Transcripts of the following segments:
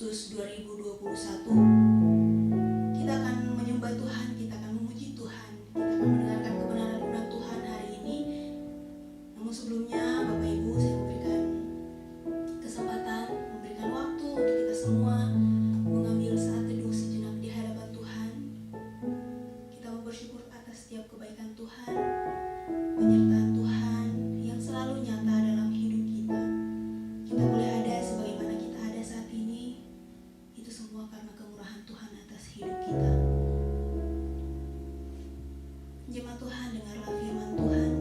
Agustus 2021, kita akan menyembah Tuhan, kita akan memuji Tuhan, kita akan mendengarkan kebenaran firman Tuhan hari ini. Namun sebelumnya, Bapak Ibu, saya memberikan kesempatan, memberikan waktu untuk kita semua mengambil saat teduh sejenak di hadapan Tuhan. Kita mau bersyukur atas setiap kebaikan Tuhan, penyertaan Tuhan yang selalu nyata dalam hidup kita. Kita boleh ada sebagaimana kita ada saat ini, itu semua karena kemurahan Tuhan atas hidup kita. Jemaat Tuhan, dengarlah firman Tuhan.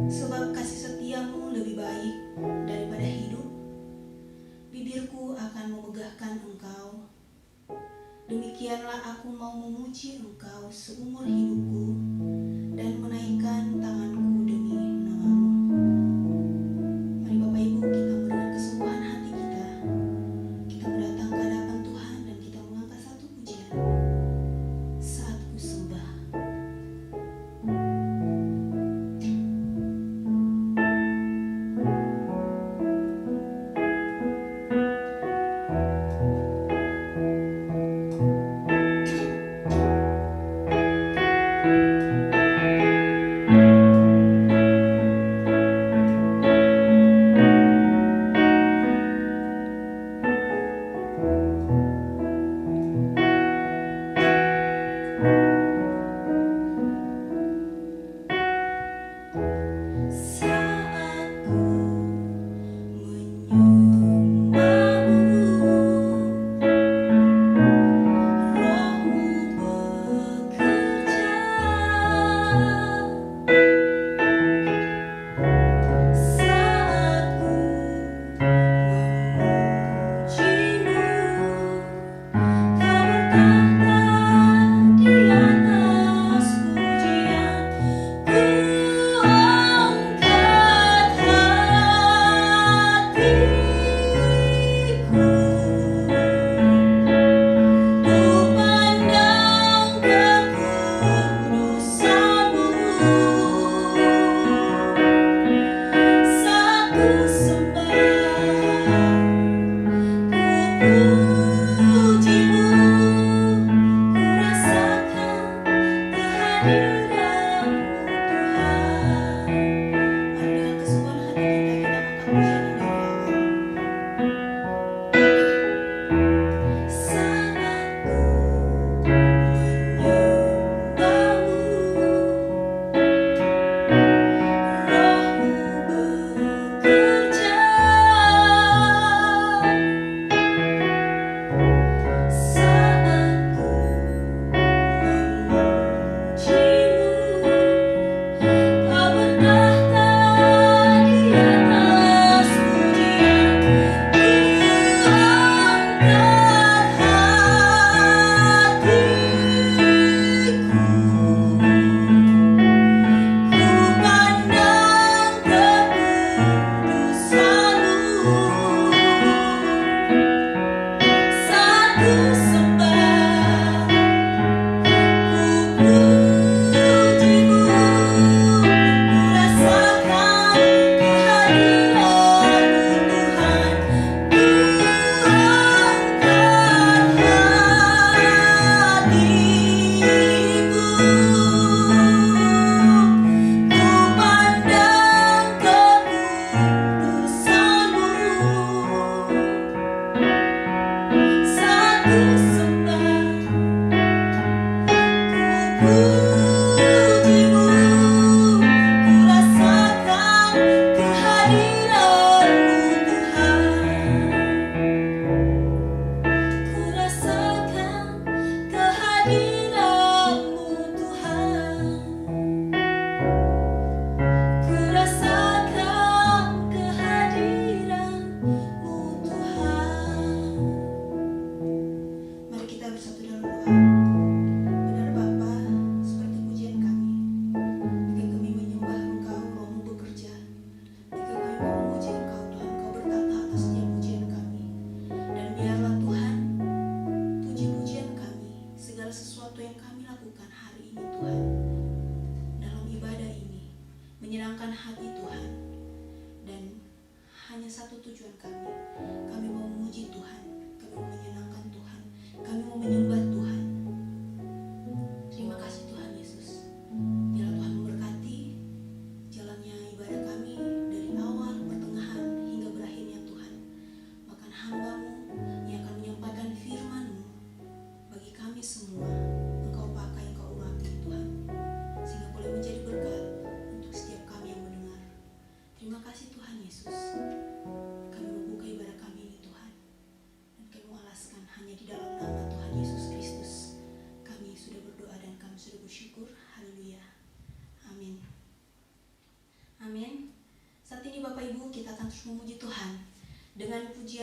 Sebab kasih setiamu lebih baik daripada hidup, bibirku akan memegahkan engkau. Demikianlah aku mau memuji engkau seumur hidupku dan menaikkan tanganku demi namamu. Mari Bapak Ibu, kita berikan kesungguhan hati kita. Kita datang ke hadapan Tuhan dan kita mengangkat satu pujian. Saat ku sembah.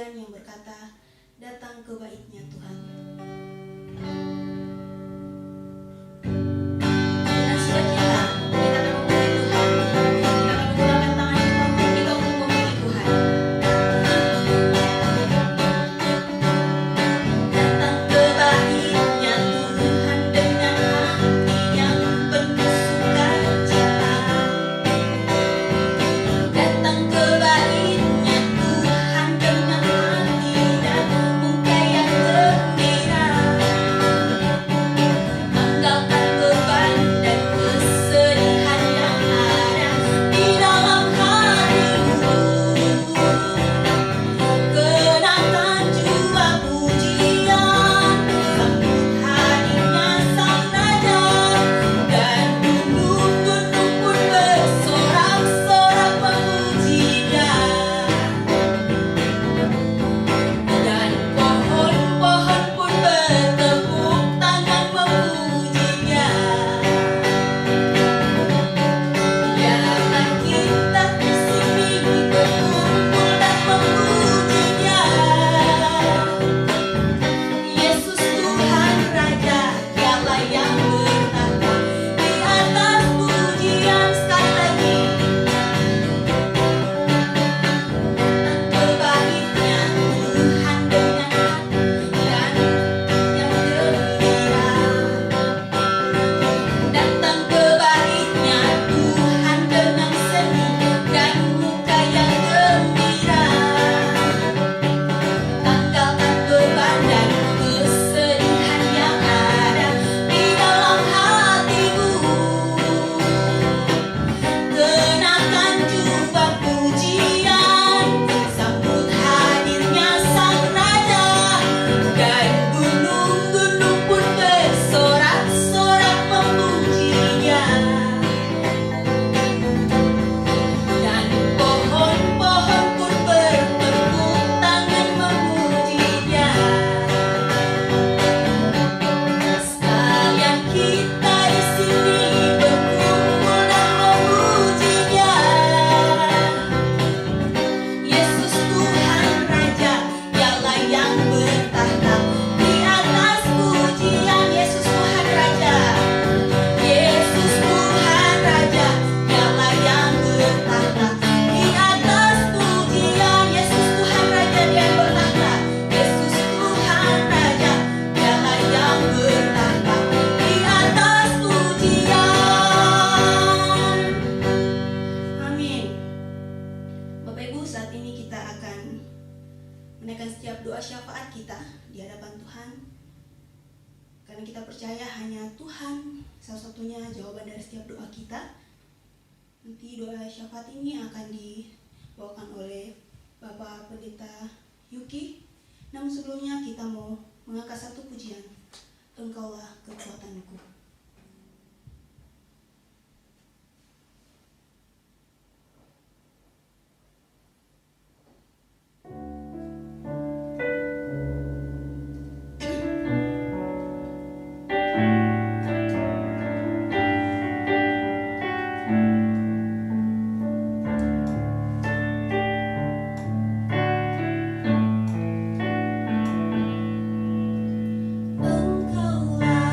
firman yang berkata, datang ke bait-Nya Tuhan. menaikkan setiap doa syafaat kita di hadapan Tuhan, karena kita percaya hanya Tuhan satu-satunya jawaban dari setiap doa kita. Nanti doa syafaat ini akan dibawakan oleh Bapak Pendeta Yuki. Namun sebelumnya kita mau mengangkat satu pujian, Engkaulah kekuatanku. Engkaulah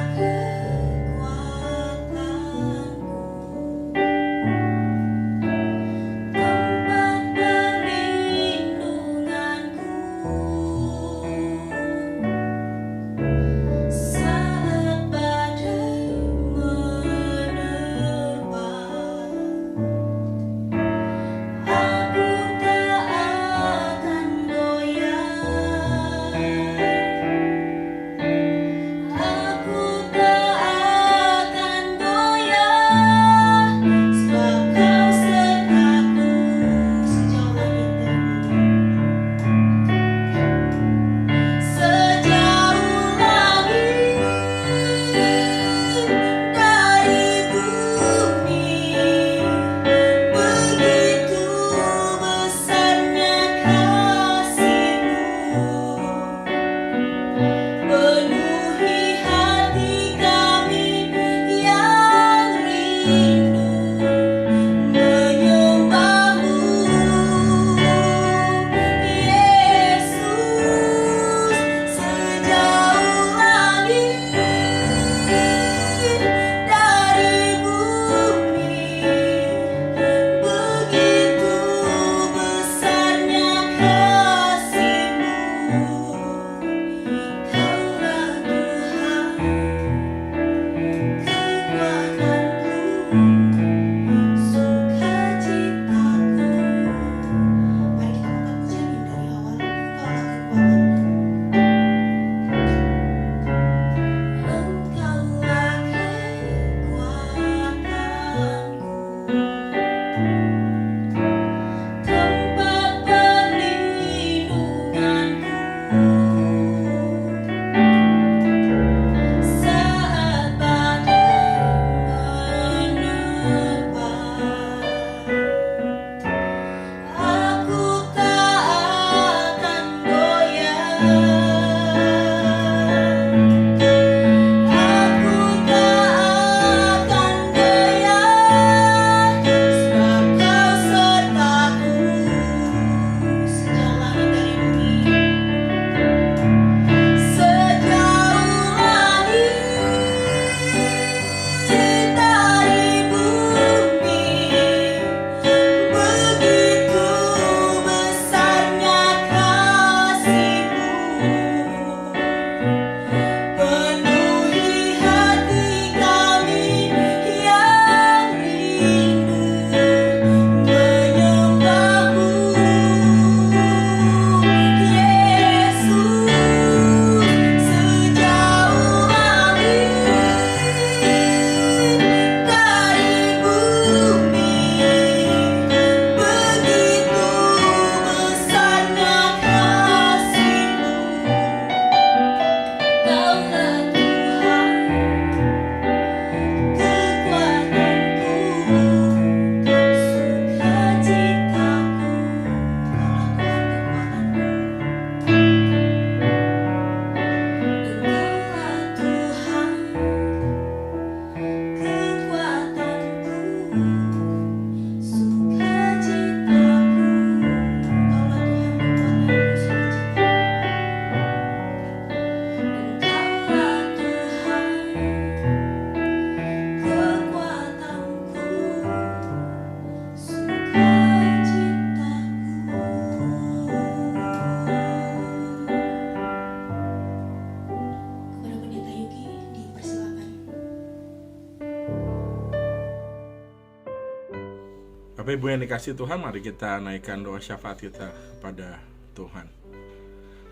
Bapak Ibu yang dikasihi Tuhan, mari kita naikkan doa syafaat kita pada Tuhan.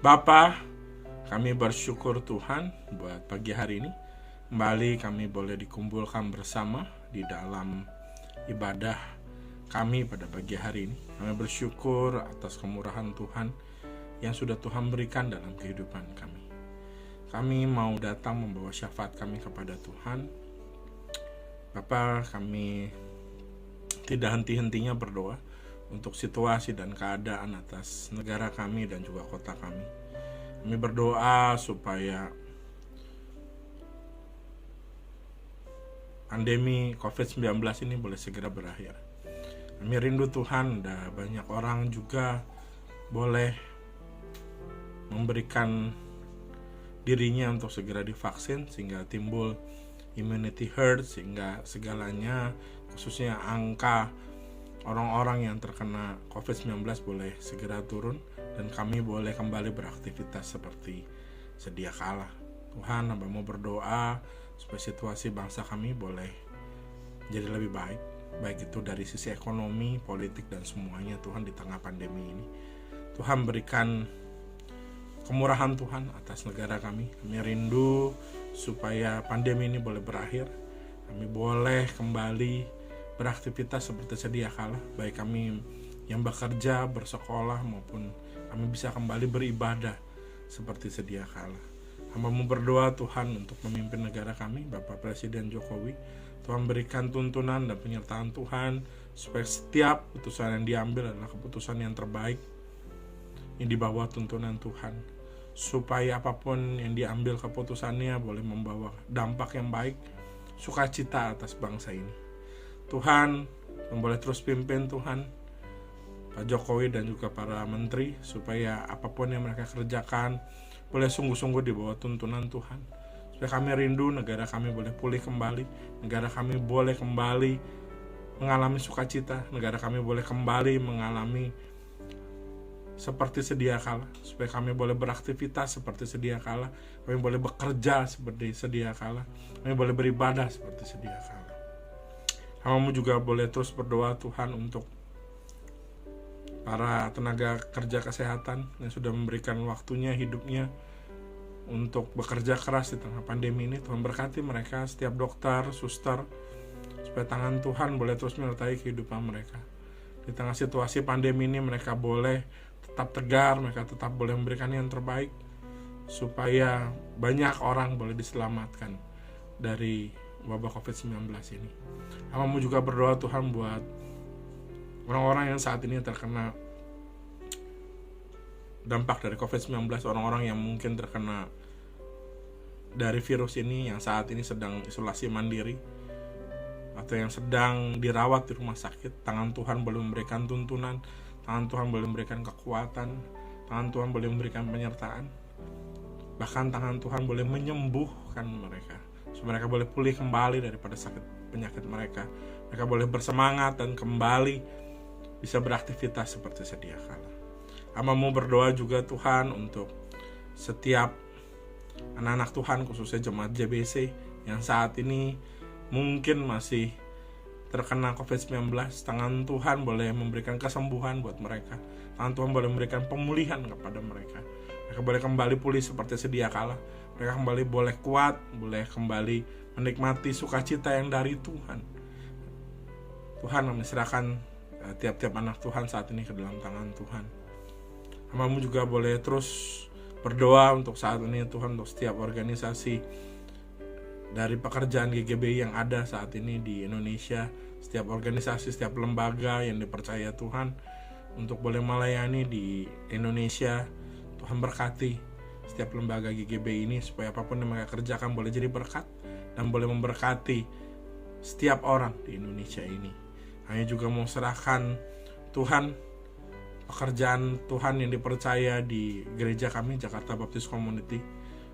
Bapa, kami bersyukur Tuhan buat pagi hari ini. Kembali kami boleh dikumpulkan bersama di dalam ibadah kami pada pagi hari ini. Kami bersyukur atas kemurahan Tuhan yang sudah Tuhan berikan dalam kehidupan kami. Kami mau datang membawa syafaat kami kepada Tuhan. Bapa, kami tidak henti-hentinya berdoa untuk situasi dan keadaan atas negara kami dan juga kota kami. Kami berdoa supaya pandemi COVID-19 ini boleh segera berakhir. Kami rindu Tuhan, dan banyak orang juga boleh memberikan dirinya untuk segera divaksin sehingga timbul immunity herd, sehingga segalanya khususnya angka orang-orang yang terkena COVID-19 boleh segera turun dan kami boleh kembali beraktivitas seperti sedia kala. Tuhan, hamba-Mu berdoa supaya situasi bangsa kami boleh jadi lebih baik, baik itu dari sisi ekonomi, politik, dan semuanya Tuhan di tengah pandemi ini. Tuhan berikan kemurahan Tuhan atas negara kami. Kami rindu supaya pandemi ini boleh berakhir. Kami boleh kembali beraktivitas seperti sedia kala, baik kami yang bekerja, bersekolah, maupun kami bisa kembali beribadah seperti sedia kala. Hamba-Mu berdoa Tuhan untuk memimpin negara kami, Bapak Presiden Jokowi. Tuhan berikan tuntunan dan penyertaan Tuhan supaya setiap keputusan yang diambil adalah keputusan yang terbaik yang di bawah tuntunan Tuhan, supaya apapun yang diambil keputusannya boleh membawa dampak yang baik, sukacita atas bangsa ini. Tuhan, boleh terus pimpin Tuhan Pak Jokowi dan juga para menteri supaya apapun yang mereka kerjakan boleh sungguh-sungguh di bawah tuntunan Tuhan. Supaya kami rindu negara kami boleh pulih kembali, negara kami boleh kembali mengalami sukacita, negara kami boleh kembali mengalami seperti sedia kala, supaya kami boleh beraktivitas seperti sedia kala, kami boleh bekerja seperti sedia kala, kami boleh beribadah seperti sedia kala. Hamba-Mu juga boleh terus berdoa Tuhan untuk para tenaga kerja kesehatan yang sudah memberikan waktunya, hidupnya untuk bekerja keras di tengah pandemi ini. Tuhan berkati mereka, setiap dokter, suster, supaya tangan Tuhan boleh terus menyertai kehidupan mereka. Di tengah situasi pandemi ini mereka boleh tetap tegar, mereka tetap boleh memberikan yang terbaik supaya banyak orang boleh diselamatkan dari wabah COVID-19 ini. Hamba-Mu juga berdoa Tuhan buat orang-orang yang saat ini terkena dampak dari COVID-19, orang-orang yang mungkin terkena dari virus ini, yang saat ini sedang isolasi mandiri atau yang sedang dirawat di rumah sakit. Tangan Tuhan boleh memberikan tuntunan, tangan Tuhan boleh memberikan kekuatan, tangan Tuhan boleh memberikan penyertaan, bahkan tangan Tuhan boleh menyembuhkan mereka, supaya mereka boleh pulih kembali daripada sakit penyakit mereka. Mereka boleh bersemangat dan kembali bisa beraktivitas seperti sedia kala. Hamba-Mu berdoa juga Tuhan untuk setiap anak-anak Tuhan, khususnya jemaat JBC yang saat ini mungkin masih terkena COVID-19. Tangan Tuhan boleh memberikan kesembuhan buat mereka. Tangan Tuhan boleh memberikan pemulihan kepada mereka. Mereka boleh kembali pulih seperti sedia kala. Mereka kembali boleh kuat, boleh kembali menikmati sukacita yang dari Tuhan. Tuhan menyerahkan tiap-tiap anak Tuhan saat ini ke dalam tangan Tuhan. Hamba-Mu juga boleh terus berdoa untuk saat ini Tuhan, untuk setiap organisasi dari pekerjaan GGBI yang ada saat ini di Indonesia, setiap organisasi, setiap lembaga yang dipercaya Tuhan untuk boleh melayani di Indonesia. Tuhan berkati setiap lembaga GGBI ini supaya apapun yang mereka kerjakan boleh jadi berkat dan boleh memberkati setiap orang di Indonesia ini. Hanya juga mau serahkan Tuhan pekerjaan Tuhan yang dipercaya di gereja kami Jakarta Baptist Community,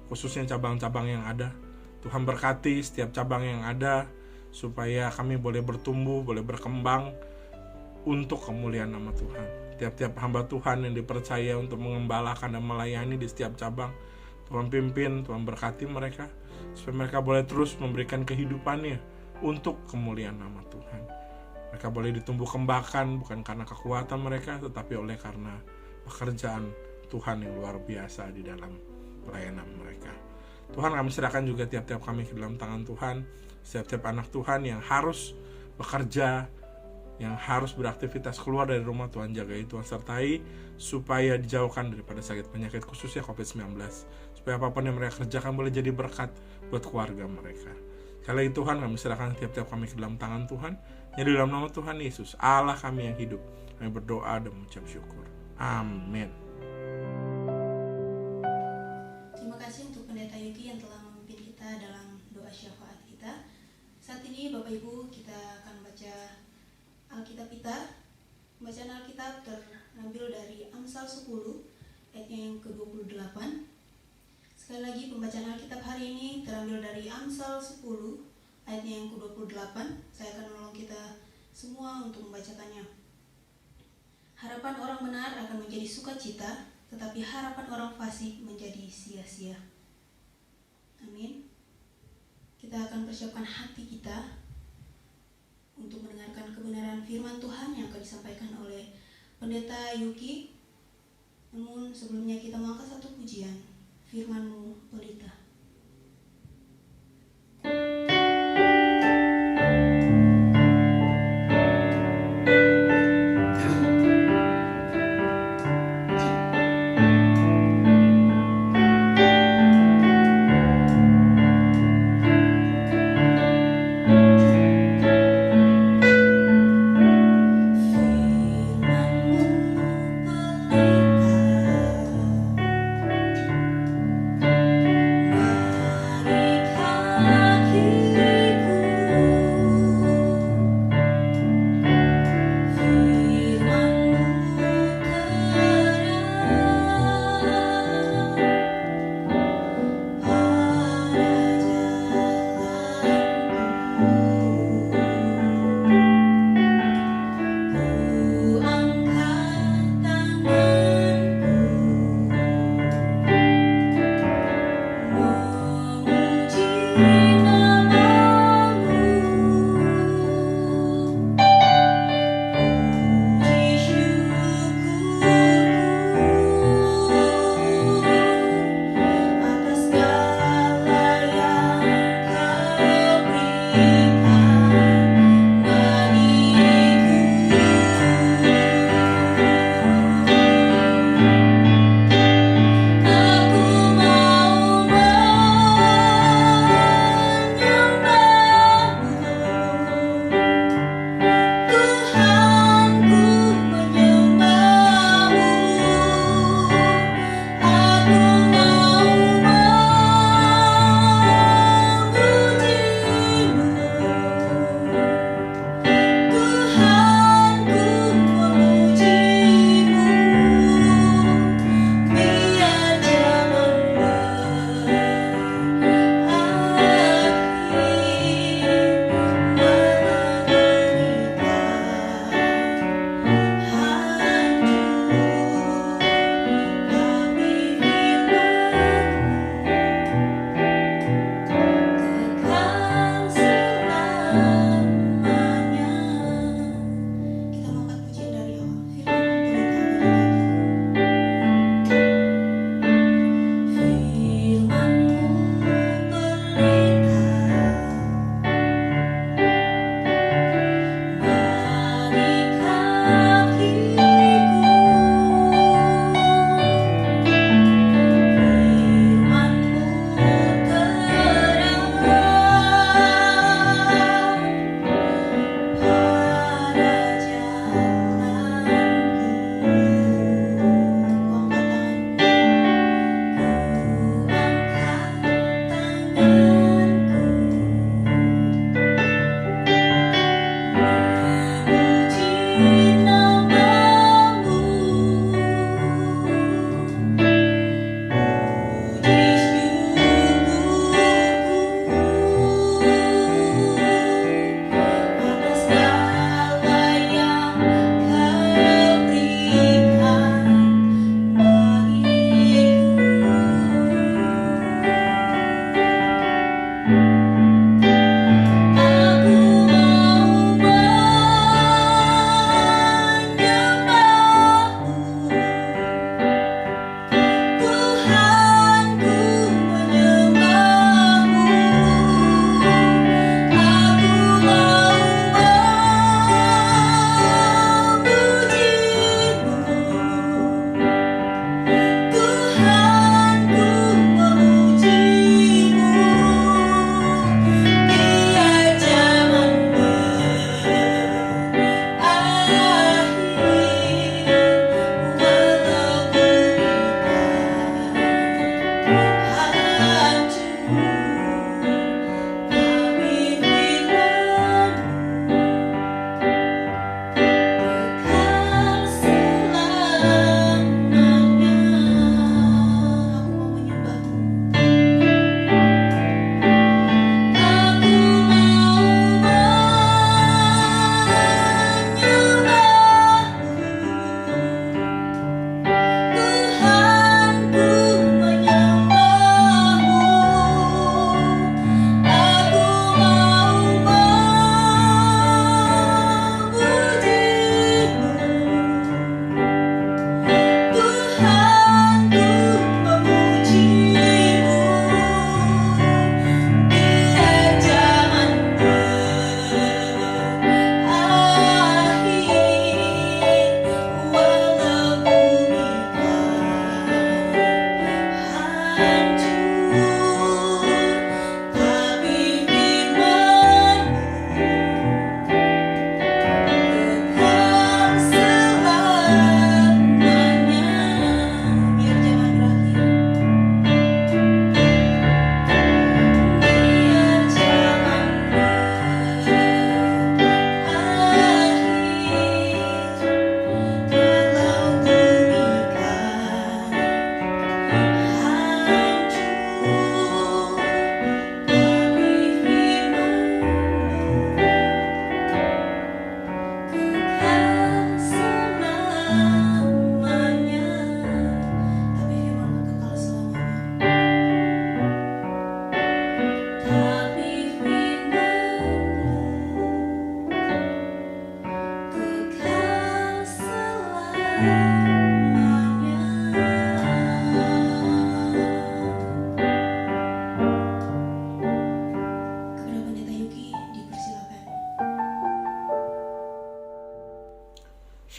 khususnya cabang-cabang yang ada. Tuhan berkati setiap cabang yang ada supaya kami boleh bertumbuh, boleh berkembang untuk kemuliaan nama Tuhan. Tiap-tiap hamba Tuhan yang dipercaya untuk mengembalakan dan melayani di setiap cabang, Tuhan pimpin, Tuhan berkati mereka supaya mereka boleh terus memberikan kehidupannya untuk kemuliaan nama Tuhan. Mereka boleh ditumbuh kembangkan bukan karena kekuatan mereka, tetapi oleh karena pekerjaan Tuhan yang luar biasa di dalam pelayanan mereka. Tuhan, kami serahkan juga tiap-tiap kami ke dalam tangan Tuhan. Setiap anak Tuhan yang harus bekerja, yang harus beraktivitas keluar dari rumah, Tuhan jagai, Tuhan sertai, supaya dijauhkan daripada sakit penyakit khususnya COVID-19, supaya apapun yang mereka kerjakan boleh jadi berkat buat keluarga mereka. Sekali lagi Tuhan, kami serahkan tiap-tiap kami ke dalam tangan Tuhan, yang di dalam nama Tuhan Yesus, Allah kami yang hidup, kami berdoa dan mengucap syukur. Amin. Terima kasih untuk Pendeta Yuki yang telah memimpin kita dalam doa syafaat kita. Saat ini Bapak Ibu, kita akan baca Alkitab kita. Bacaan Alkitab terambil dari Amsal 10 ayatnya yang ke-28. Sekali lagi pembacaan Alkitab hari ini terambil dari Amsal 10 ayatnya yang ke-28. Saya akan menolong kita semua untuk membacakannya. Harapan orang benar akan menjadi sukacita, tetapi harapan orang fasik menjadi sia-sia. Amin. Kita akan persiapkan hati kita untuk mendengarkan kebenaran firman Tuhan yang akan disampaikan oleh Pendeta Yuki. Namun sebelumnya kita mengangkat satu pujian, firman-Mu pelita. Firman-Mu pelita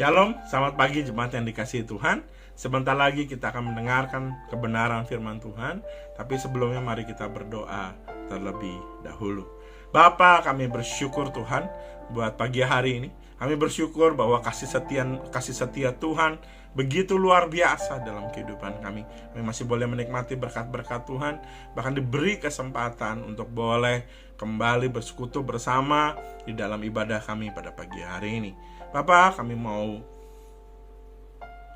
Shalom, selamat pagi jemaat yang dikasihi Tuhan. Sebentar lagi kita akan mendengarkan kebenaran firman Tuhan. Tapi sebelumnya mari kita berdoa terlebih dahulu. Bapa, kami bersyukur Tuhan buat pagi hari ini. Kami bersyukur bahwa kasih setia Tuhan begitu luar biasa dalam kehidupan kami. Kami masih boleh menikmati berkat-berkat Tuhan, bahkan diberi kesempatan untuk boleh kembali bersekutu bersama di dalam ibadah kami pada pagi hari ini. Bapak, kami mau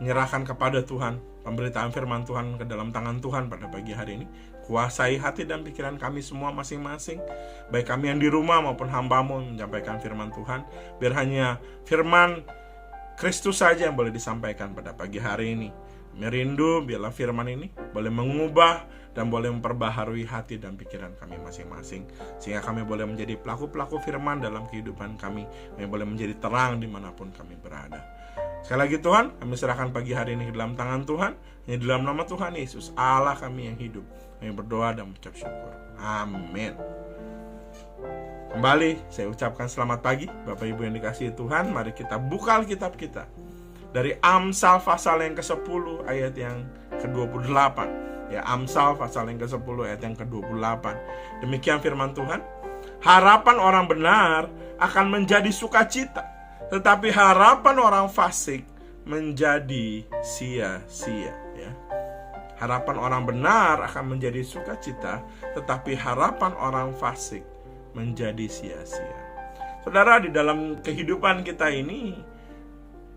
menyerahkan kepada Tuhan pemberitaan firman Tuhan ke dalam tangan Tuhan pada pagi hari ini. Kuasai hati dan pikiran kami semua masing-masing, baik kami yang di rumah maupun hamba-Mu menyampaikan firman Tuhan. Biar hanya firman Kristus saja yang boleh disampaikan pada pagi hari ini. Merindu biarlah firman ini boleh mengubah dan boleh memperbaharui hati dan pikiran kami masing-masing, sehingga kami boleh menjadi pelaku-pelaku firman dalam kehidupan kami. Kami boleh menjadi terang dimanapun kami berada. Sekali lagi Tuhan, kami serahkan pagi hari ini ke dalam tangan Tuhan. Hanya di dalam nama Tuhan Yesus, Allah kami yang hidup, kami berdoa dan mengucap syukur. Amin. Kembali saya ucapkan selamat pagi Bapak Ibu yang dikasihi Tuhan. Mari kita buka Alkitab kita dari Amsal pasal yang ke-10 ayat yang ke-28. Ya, Amsal pasal yang ke-10 ayat yang ke-28. Demikian firman Tuhan. Harapan orang benar akan menjadi sukacita, tetapi harapan orang fasik menjadi sia-sia. Ya. Harapan orang benar akan menjadi sukacita, tetapi harapan orang fasik menjadi sia-sia. Saudara, di dalam kehidupan kita ini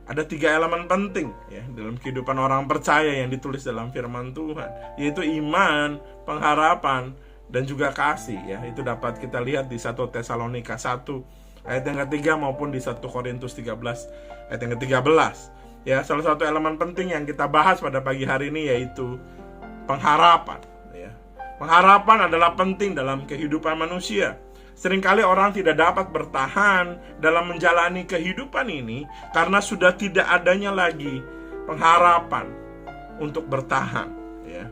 ada 3 elemen penting ya dalam kehidupan orang percaya yang ditulis dalam firman Tuhan, yaitu iman, pengharapan, dan juga kasih ya. Itu dapat kita lihat di 1 Tesalonika 1 ayat yang ke-3 maupun di 1 Korintus 13 ayat yang ke-13. Ya, salah satu elemen penting yang kita bahas pada pagi hari ini yaitu pengharapan ya. Pengharapan adalah penting dalam kehidupan manusia. Seringkali orang tidak dapat bertahan dalam menjalani kehidupan ini karena sudah tidak adanya lagi pengharapan untuk bertahan. Ya.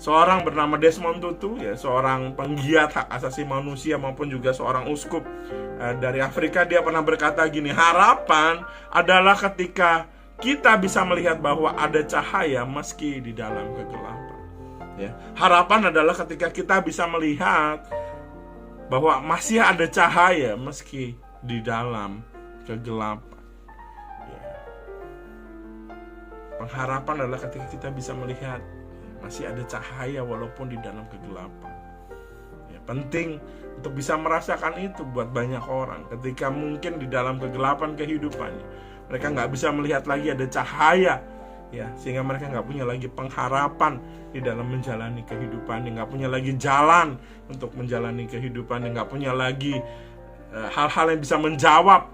Seorang bernama Desmond Tutu, ya, seorang penggiat hak asasi manusia maupun juga seorang uskup dari Afrika, dia pernah berkata gini, harapan adalah ketika kita bisa melihat bahwa ada cahaya meski di dalam kegelapan. Ya. Harapan adalah ketika kita bisa melihat bahwa masih ada cahaya meski di dalam kegelapan. Ya. Pengharapan adalah ketika kita bisa melihat masih ada cahaya walaupun di dalam kegelapan. Ya, penting untuk bisa merasakan itu buat banyak orang. Ketika mungkin di dalam kegelapan kehidupannya, mereka nggak bisa melihat lagi ada cahaya. Ya, sehingga mereka nggak punya lagi pengharapan di dalam menjalani kehidupan, nggak punya lagi jalan untuk menjalani kehidupan, nggak punya lagi hal-hal yang bisa menjawab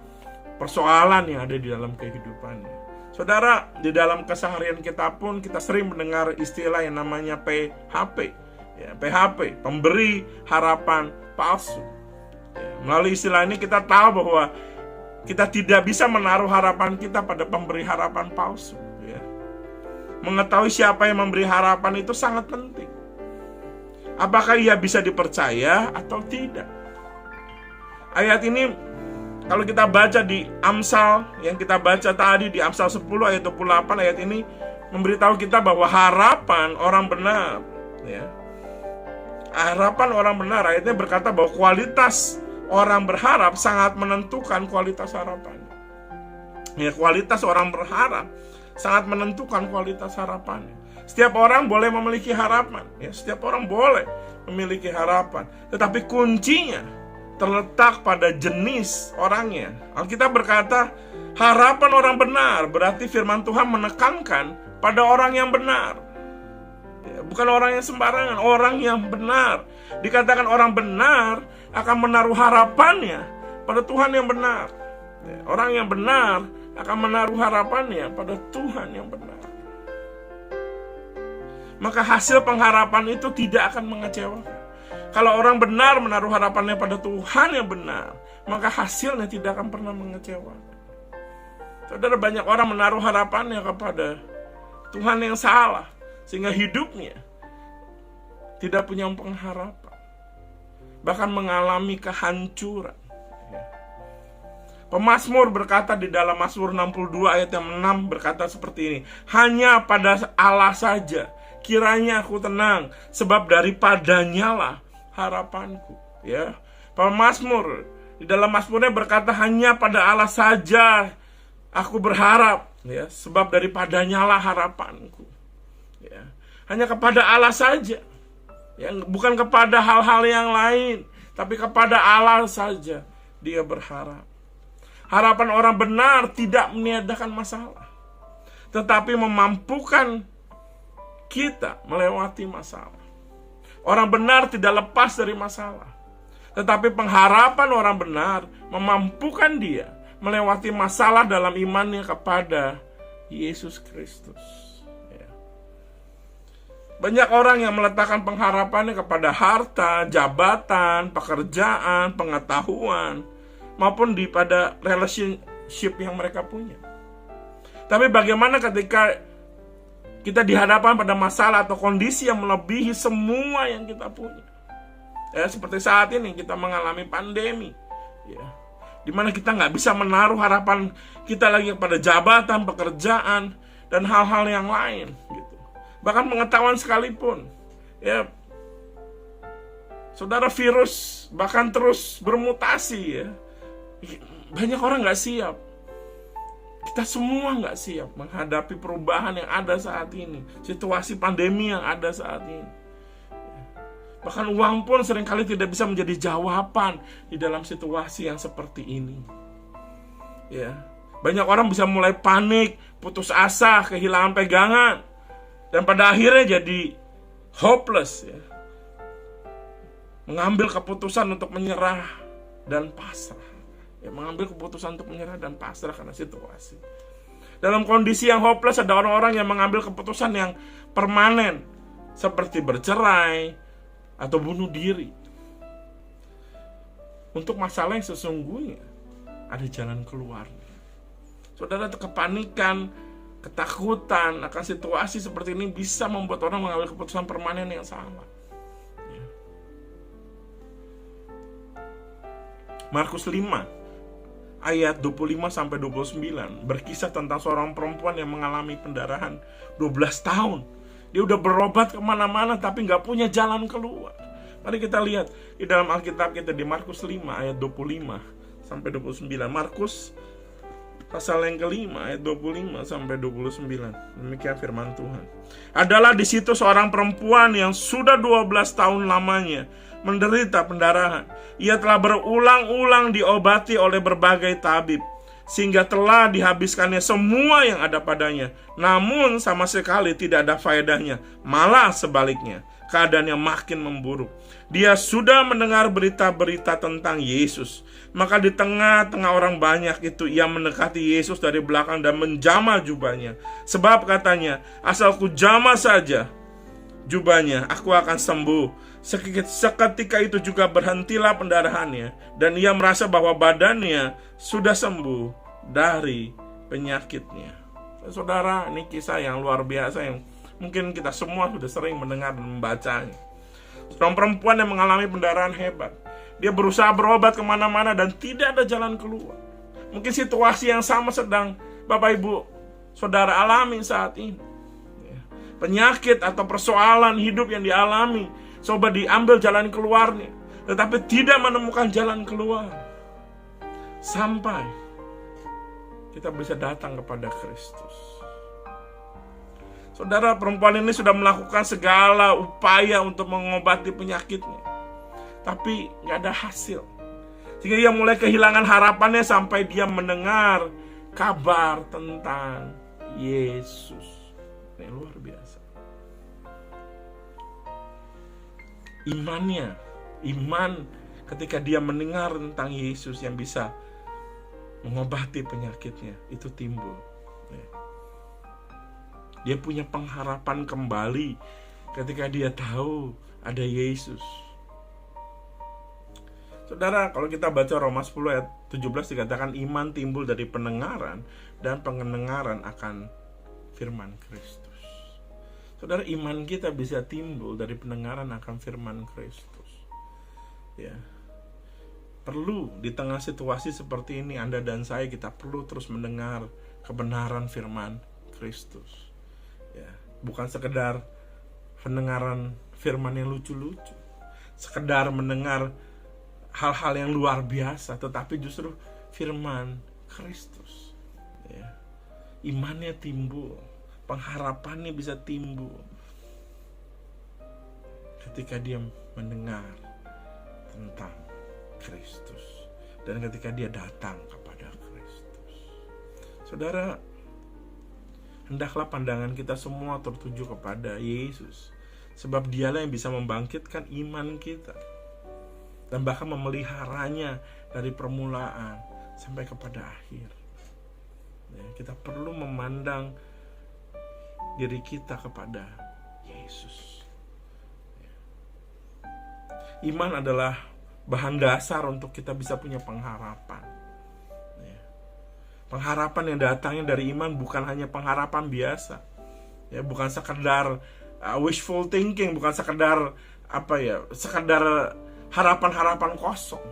persoalan yang ada di dalam kehidupannya. Saudara, di dalam keseharian kita pun kita sering mendengar istilah yang namanya PHP, ya, PHP, pemberi harapan palsu. Ya, melalui istilah ini kita tahu bahwa kita tidak bisa menaruh harapan kita pada pemberi harapan palsu. Ya. Mengetahui siapa yang memberi harapan itu sangat penting. Apakah ia bisa dipercaya atau tidak? Ayat ini kalau kita baca di Amsal yang kita baca tadi di Amsal 10 ayat 28, ayat ini memberitahu kita bahwa harapan orang benar, ya. Harapan orang benar, ayatnya berkata bahwa kualitas orang berharap sangat menentukan kualitas harapannya. Ya, kualitas orang berharap sangat menentukan kualitas harapannya. Setiap orang boleh memiliki harapan, ya, setiap orang boleh memiliki harapan, tetapi kuncinya terletak pada jenis orangnya. Alkitab berkata, harapan orang benar, berarti firman Tuhan menekankan pada orang yang benar, ya, bukan orang yang sembarangan, orang yang benar. Dikatakan orang benar akan menaruh harapannya pada Tuhan yang benar, ya, orang yang benar akan menaruh harapannya pada Tuhan yang benar. Maka hasil pengharapan itu tidak akan mengecewakan. Kalau orang benar menaruh harapannya pada Tuhan yang benar, maka hasilnya tidak akan pernah mengecewakan. Saudara, banyak orang menaruh harapannya kepada Tuhan yang salah, sehingga hidupnya tidak punya pengharapan, bahkan mengalami kehancuran. Pemazmur berkata di dalam Mazmur 62 ayat yang 6 berkata seperti ini, hanya pada Allah saja kiranya aku tenang, sebab daripadanya lah harapanku. Ya, Pemazmur di dalam Mazmurnya berkata, hanya pada Allah saja aku berharap, ya, sebab daripadanya lah harapanku. Ya, hanya kepada Allah saja, ya, bukan kepada hal-hal yang lain, tapi kepada Allah saja dia berharap. Harapan orang benar tidak meniadakan masalah, tetapi memampukan kita melewati masalah. Orang benar tidak lepas dari masalah, tetapi pengharapan orang benar memampukan dia melewati masalah dalam imannya kepada Yesus Kristus. Ya. Banyak orang yang meletakkan pengharapannya kepada harta, jabatan, pekerjaan, pengetahuan, maupun pada relationship yang mereka punya. Tapi bagaimana ketika kita dihadapkan pada masalah atau kondisi yang melebihi semua yang kita punya? Ya, seperti saat ini kita mengalami pandemi, ya, dimana kita nggak bisa menaruh harapan kita lagi kepada jabatan, pekerjaan, dan hal-hal yang lain, gitu. Bahkan pengetahuan sekalipun, ya, saudara, virus bahkan terus bermutasi, ya. Banyak orang nggak siap. Kita semua nggak siap menghadapi perubahan yang ada saat ini, situasi pandemi yang ada saat ini. Bahkan uang pun seringkali tidak bisa menjadi jawaban di dalam situasi yang seperti ini. Ya, banyak orang bisa mulai panik, putus asa, kehilangan pegangan, dan pada akhirnya jadi hopeless, ya. Mengambil keputusan untuk menyerah dan pasrah. Ya, mengambil keputusan untuk menyerah dan pasrah karena situasi. Dalam kondisi yang hopeless, ada orang-orang yang mengambil keputusan yang permanen, seperti bercerai atau bunuh diri. Untuk masalah yang sesungguhnya ada jalan keluarnya. Saudara, kepanikan, ketakutan akan situasi seperti ini bisa membuat orang mengambil keputusan permanen yang salah. Ya. Markus 5 ayat 25-29 berkisah tentang seorang perempuan yang mengalami pendarahan 12 tahun. Dia udah berobat kemana-mana tapi gak punya jalan keluar. Mari kita lihat di dalam Alkitab kita di Markus 5 ayat 25-29. Markus pasal yang kelima ayat 25-29. Demikian firman Tuhan. Adalah di situ seorang perempuan yang sudah 12 tahun lamanya menderita pendarahan. Ia telah berulang-ulang diobati oleh berbagai tabib, sehingga telah dihabiskannya semua yang ada padanya. Namun sama sekali tidak ada faedahnya. Malah sebaliknya, keadaannya makin memburuk. Dia sudah mendengar berita-berita tentang Yesus. Maka di tengah-tengah orang banyak itu, ia mendekati Yesus dari belakang dan menjamah jubahnya. Sebab katanya, asal ku jamah saja jubahnya, aku akan sembuh. Seketika itu juga berhentilah pendarahannya, dan ia merasa bahwa badannya sudah sembuh dari penyakitnya. Saudara, ini kisah yang luar biasa yang mungkin kita semua sudah sering mendengar dan membacanya. Seorang perempuan yang mengalami pendarahan hebat. Dia berusaha berobat kemana-mana dan tidak ada jalan keluar. Mungkin situasi yang sama sedang Bapak Ibu Saudara alami saat ini. Penyakit atau persoalan hidup yang dialami, coba diambil jalan keluarnya, tetapi tidak menemukan jalan keluar. Sampai kita bisa datang kepada Kristus. Saudara, perempuan ini sudah melakukan segala upaya untuk mengobati penyakitnya, tapi gak ada hasil. Sehingga dia mulai kehilangan harapannya sampai dia mendengar kabar tentang Yesus. Ini luar biasa. Iman ketika dia mendengar tentang Yesus yang bisa mengobati penyakitnya, itu timbul. Dia punya pengharapan kembali ketika dia tahu ada Yesus. Saudara, kalau kita baca Roma 10 ayat 17 dikatakan iman timbul dari pendengaran dan pendengaran akan firman Kristus. Saudara, iman kita bisa timbul dari pendengaran akan firman Kristus. Ya. perlu di tengah situasi seperti ini, Anda dan saya, kita perlu terus mendengar kebenaran firman Kristus. Ya, bukan sekedar pendengaran firman yang lucu-lucu, sekedar mendengar hal-hal yang luar biasa, tetapi justru firman Kristus. Ya, imannya timbul, pengharapannya bisa timbul ketika dia mendengar tentang Kristus dan ketika dia datang kepada Kristus. Saudara, hendaklah pandangan kita semua tertuju kepada Yesus, sebab dialah yang bisa membangkitkan iman kita dan bahkan memeliharanya dari permulaan sampai kepada akhir. Ya, kita perlu memandang diri kita kepada Yesus. Ya. Iman adalah bahan dasar untuk kita bisa punya pengharapan. Ya. Pengharapan yang datangnya dari iman bukan hanya pengharapan biasa. Ya, bukan sekedar wishful thinking, bukan sekedar sekedar harapan-harapan kosong.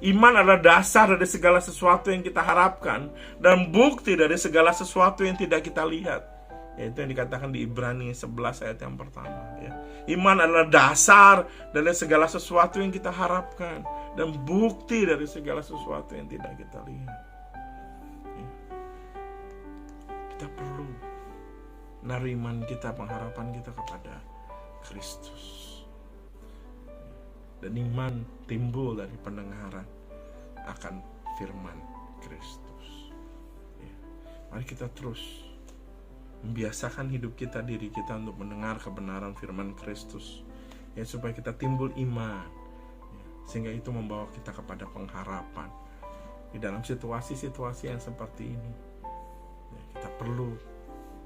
Iman adalah dasar dari segala sesuatu yang kita harapkan dan bukti dari segala sesuatu yang tidak kita lihat. Yaitu yang dikatakan di Ibrani 11 ayat yang pertama. Ya. Iman adalah dasar dari segala sesuatu yang kita harapkan dan bukti dari segala sesuatu yang tidak kita lihat. Ya. Kita perlu menaruh iman kita, pengharapan kita kepada Kristus. Dan iman timbul dari pendengaran akan firman Kristus. Ya. Mari kita terus membiasakan hidup kita, diri kita untuk mendengar kebenaran firman Kristus, ya, supaya kita timbul iman, ya, sehingga itu membawa kita kepada pengharapan di dalam situasi-situasi yang seperti ini. Ya, kita perlu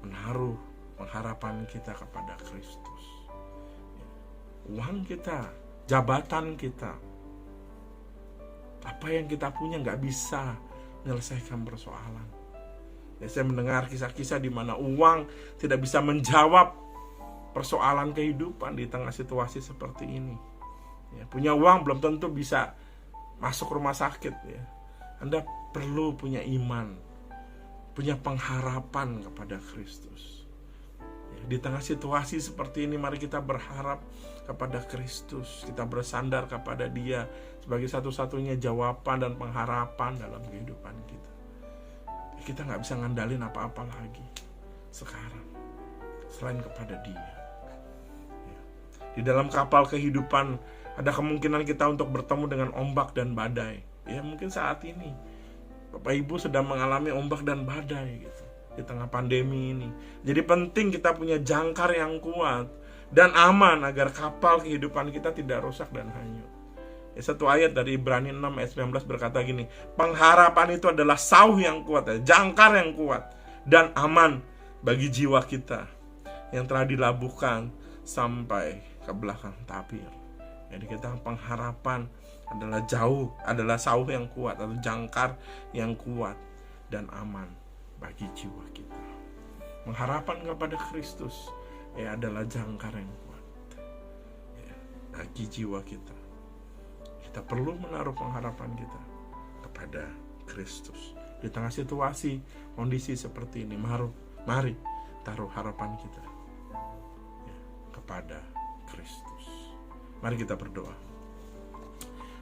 menaruh pengharapan kita kepada Kristus. Ya, uang kita, jabatan kita, apa yang kita punya nggak bisa menyelesaikan persoalan. Ya, saya mendengar kisah-kisah di mana uang tidak bisa menjawab persoalan kehidupan di tengah situasi seperti ini. Ya, punya uang belum tentu bisa masuk rumah sakit. Ya. Anda perlu punya iman, punya pengharapan kepada Kristus. Ya, di tengah situasi seperti ini, mari kita berharap kepada Kristus. Kita bersandar kepada Dia sebagai satu-satunya jawaban dan pengharapan dalam kehidupan kita. Kita gak bisa ngandalin apa-apa lagi sekarang selain kepada Dia. Ya. Di dalam kapal kehidupan ada kemungkinan kita untuk bertemu dengan ombak dan badai. Ya, mungkin saat ini Bapak Ibu sedang mengalami ombak dan badai gitu, di tengah pandemi ini. Jadi penting kita punya jangkar yang kuat dan aman agar kapal kehidupan kita tidak rusak dan hanyut. Ya, satu ayat dari Ibrani 6 ayat 19 berkata gini, pengharapan itu adalah sauh yang kuat, jangkar yang kuat dan aman bagi jiwa kita yang telah dilabuhkan sampai ke belakang tabir. Jadi kita pengharapan adalah sauh yang kuat atau jangkar yang kuat dan aman bagi jiwa kita. Pengharapan kepada Kristus adalah jangkar yang kuat bagi jiwa kita. Kita perlu menaruh pengharapan kita kepada Kristus. Di tengah situasi, kondisi seperti ini, mari taruh harapan kita kepada Kristus. Mari kita berdoa.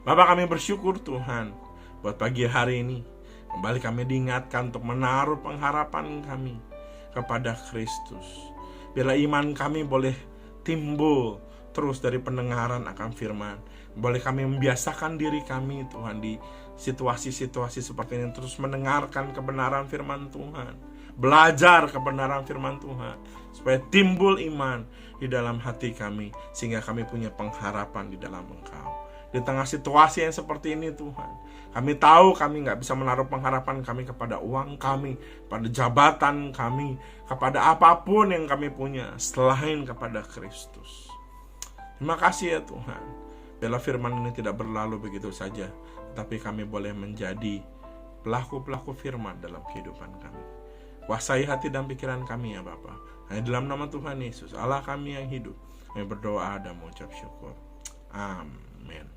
Bapa, kami bersyukur Tuhan buat pagi hari ini. Kembali kami diingatkan untuk menaruh pengharapan kami kepada Kristus. Biarlah iman kami boleh timbul terus dari pendengaran akan firman. Boleh kami membiasakan diri kami Tuhan di situasi-situasi seperti ini, terus mendengarkan kebenaran firman Tuhan, belajar kebenaran firman Tuhan, supaya timbul iman di dalam hati kami, sehingga kami punya pengharapan di dalam Engkau. Di tengah situasi yang seperti ini Tuhan, kami tahu kami gak bisa menaruh pengharapan kami kepada uang kami, pada jabatan kami, kepada apapun yang kami punya selain kepada Kristus. Terima kasih ya Tuhan. Biarlah firman ini tidak berlalu begitu saja, tapi kami boleh menjadi pelaku-pelaku firman dalam kehidupan kami. Kuasai hati dan pikiran kami ya Bapa. Hanya dalam nama Tuhan Yesus, Allah kami yang hidup, kami berdoa dan mengucap syukur. Amin.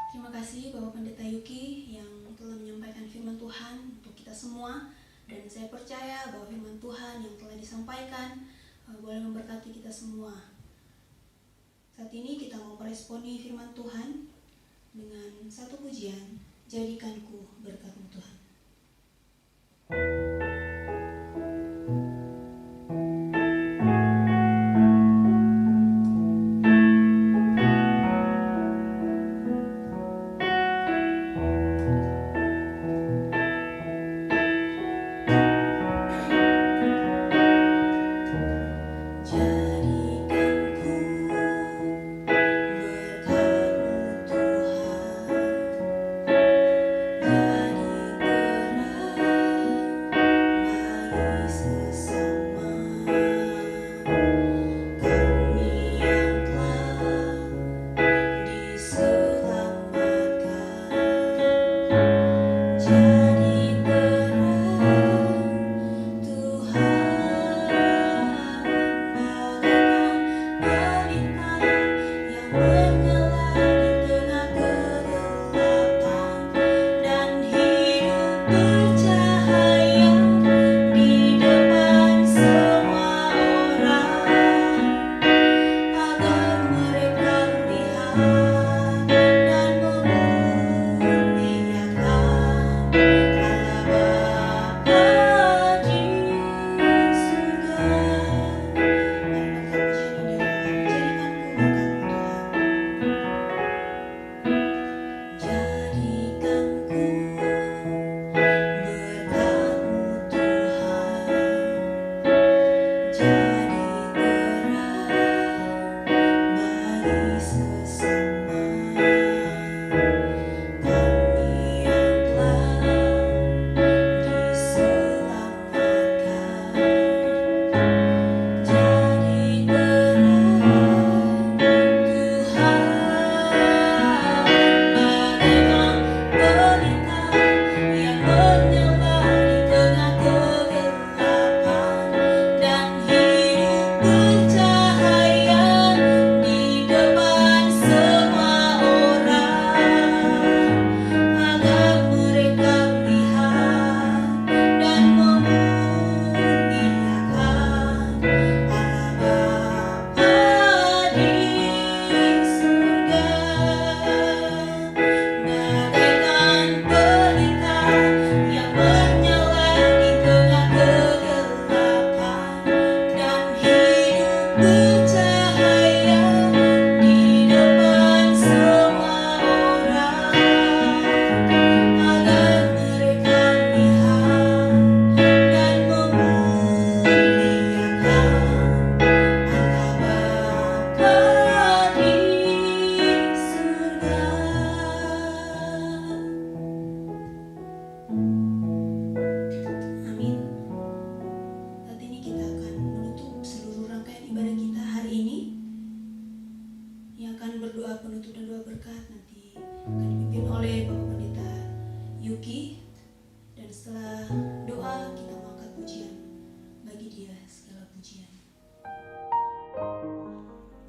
Terima kasih Bapak Pendeta Yuki yang telah menyampaikan firman Tuhan untuk kita semua. Dan saya percaya bahwa firman Tuhan yang telah disampaikan boleh memberkati kita semua. Saat ini kita mau meresponi firman Tuhan dengan satu pujian, Jadikanku berkat-Mu Tuhan.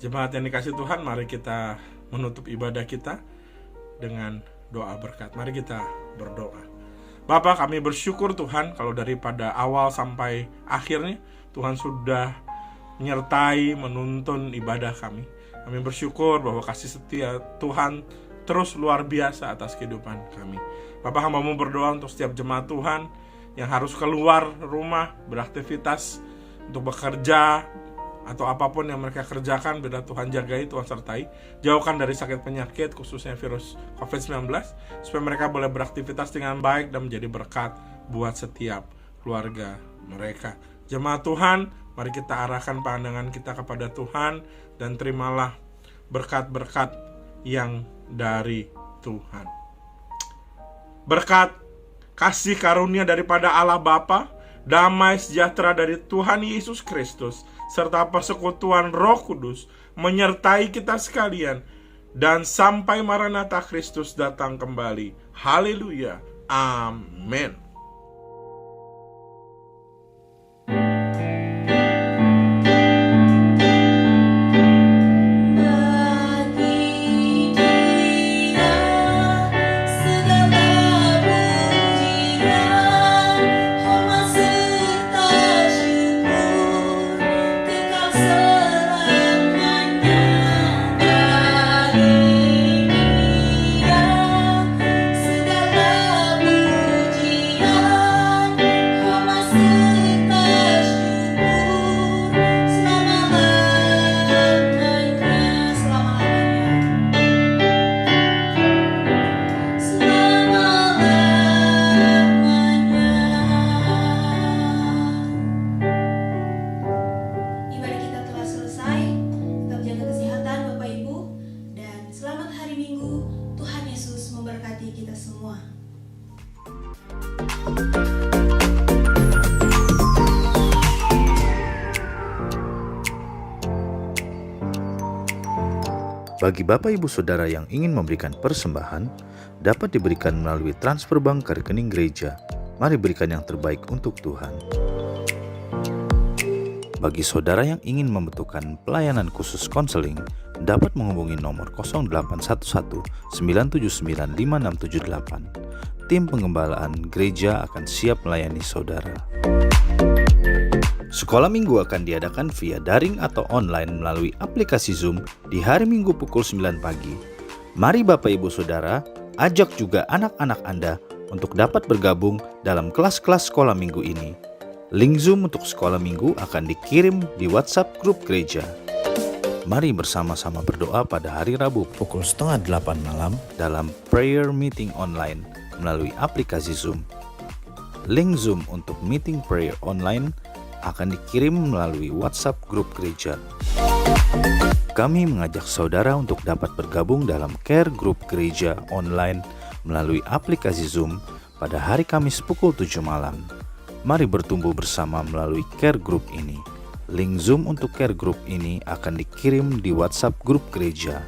Jemaat yang dikasih Tuhan, mari kita menutup ibadah kita dengan doa berkat. Mari kita berdoa. Bapa, kami bersyukur Tuhan kalau daripada awal sampai akhirnya Tuhan sudah menyertai, menuntun ibadah kami. Kami bersyukur bahwa kasih setia Tuhan terus luar biasa atas kehidupan kami. Bapa, hamba-Mu berdoa untuk setiap jemaat Tuhan yang harus keluar rumah, beraktivitas untuk bekerja, atau apapun yang mereka kerjakan, biar Tuhan jagai, Tuhan sertai, jauhkan dari sakit penyakit, khususnya virus COVID-19, supaya mereka boleh beraktivitas dengan baik dan menjadi berkat buat setiap keluarga mereka. Jemaat Tuhan, mari kita arahkan pandangan kita kepada Tuhan dan terimalah berkat-berkat yang dari Tuhan. Berkat kasih karunia daripada Allah Bapa, damai sejahtera dari Tuhan Yesus Kristus, serta persekutuan Roh Kudus menyertai kita sekalian, dan sampai Maranatha Kristus datang kembali. Haleluya. Amin. Bagi Dia Bagi Bapak Ibu Saudara yang ingin memberikan persembahan, dapat diberikan melalui transfer bank ke rekening gereja. Mari berikan yang terbaik untuk Tuhan. Bagi saudara yang ingin membutuhkan pelayanan khusus konseling, dapat menghubungi nomor 0811 979 5678. Tim pengembalaan gereja akan siap melayani saudara. Sekolah minggu akan diadakan via daring atau online melalui aplikasi Zoom di hari Minggu pukul 9 pagi. Mari Bapak Ibu Saudara, ajak juga anak-anak Anda untuk dapat bergabung dalam kelas-kelas sekolah minggu ini. Link Zoom untuk sekolah minggu akan dikirim di WhatsApp grup gereja. Mari bersama-sama berdoa pada hari Rabu pukul 7:30 malam dalam prayer meeting online melalui aplikasi Zoom. Link Zoom untuk meeting prayer online akan dikirim melalui WhatsApp grup gereja. Kami mengajak saudara untuk dapat bergabung dalam care group gereja online melalui aplikasi Zoom pada hari Kamis pukul 7 malam. Mari bertumbuh bersama melalui care group ini. Link Zoom untuk care group ini akan dikirim di WhatsApp grup gereja.